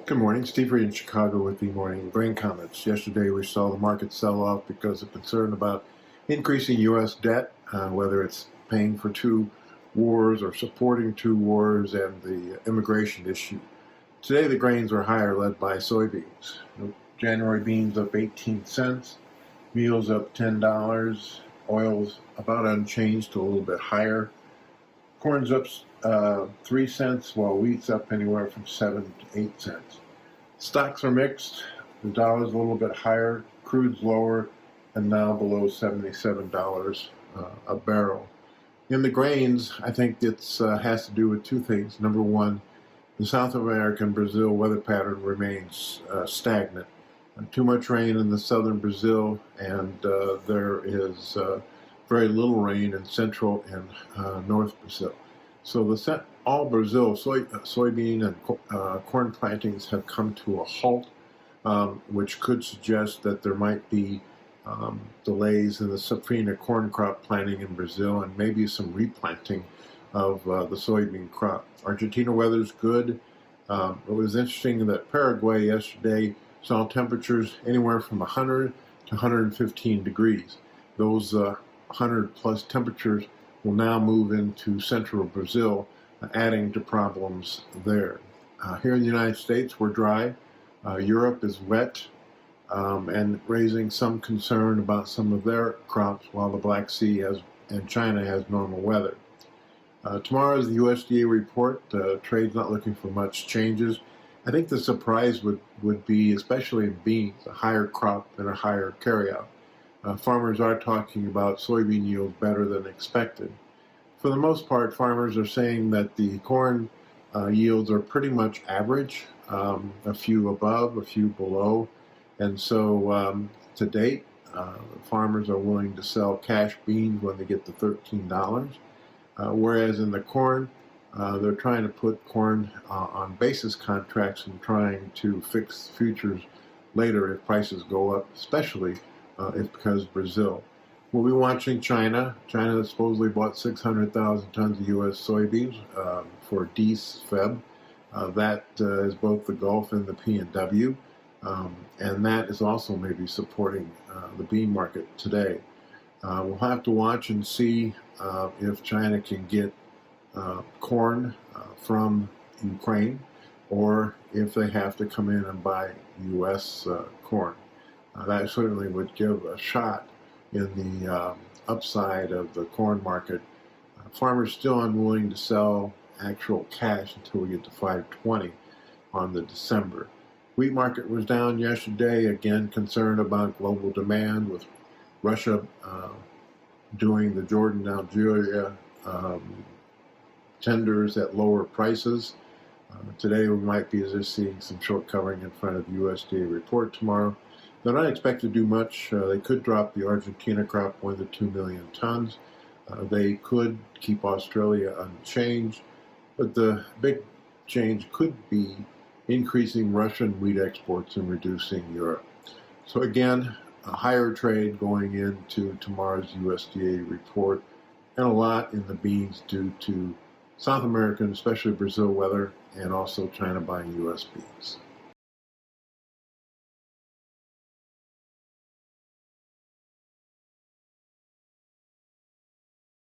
Good morning. Steve Reed in Chicago with the morning grain comments. Yesterday we saw the market sell off because of concern about increasing U.S. debt, whether it's paying for two wars or supporting two wars, and the immigration issue. Today the grains are higher, led by soybeans. January beans up 18 cents, meal's up $10, oil's about unchanged to a little bit higher. Corn's up 3 cents, while wheat's up anywhere from 7 to 8 cents. Stocks are mixed. The dollar's a little bit higher, crude's lower, and now below $77 a barrel. In the grains, I think it has to do with two things. Number one, the South American Brazil weather pattern remains stagnant. Too much rain in the southern Brazil, and there is very little rain in central and north Brazil. So all Brazil soybean and corn plantings have come to a halt, which could suggest that there might be delays in the safrinha corn crop planting in Brazil, and maybe some replanting of the soybean crop. Argentina weather's good. It was interesting that Paraguay yesterday saw temperatures anywhere from 100 to 115 degrees. Those 100 plus temperatures will now move into central Brazil, adding to problems there. Here in the United States, we're dry. Europe is wet and raising some concern about some of their crops, while the Black Sea and China has normal weather. Tomorrow is the USDA report. Trade's not looking for much changes. I think the surprise would be, especially in beans, a higher crop and a higher carryout. Farmers are talking about soybean yields better than expected. For the most part, farmers are saying that the corn yields are pretty much average, a few above, a few below. And so to date, farmers are willing to sell cash beans when they get to $13, whereas in the corn, they're trying to put corn on basis contracts and trying to fix futures later if prices go up, especially if because Brazil. We'll be watching China. China has supposedly bought 600,000 tons of U.S. soybeans for DEES-Feb. That is both the Gulf and the PNW, and that is also maybe supporting the bean market today. We'll have to watch and see if China can get corn from Ukraine, or if they have to come in and buy U.S. corn. That certainly would give a shot in the upside of the corn market. Farmers still unwilling to sell actual cash until we get to 520 on the December. Wheat market was down yesterday, again concerned about global demand, with Russia doing the Jordan-Algeria tenders at lower prices. Today we might be just seeing some short covering in front of the USDA report tomorrow. They're not expected to do much. They could drop the Argentina crop 1 to 2 million tons. They could keep Australia unchanged, but the big change could be increasing Russian wheat exports and reducing Europe. So again, a higher trade going into tomorrow's USDA report, and a lot in the beans due to South American, especially Brazil weather, and also China buying U.S. beans.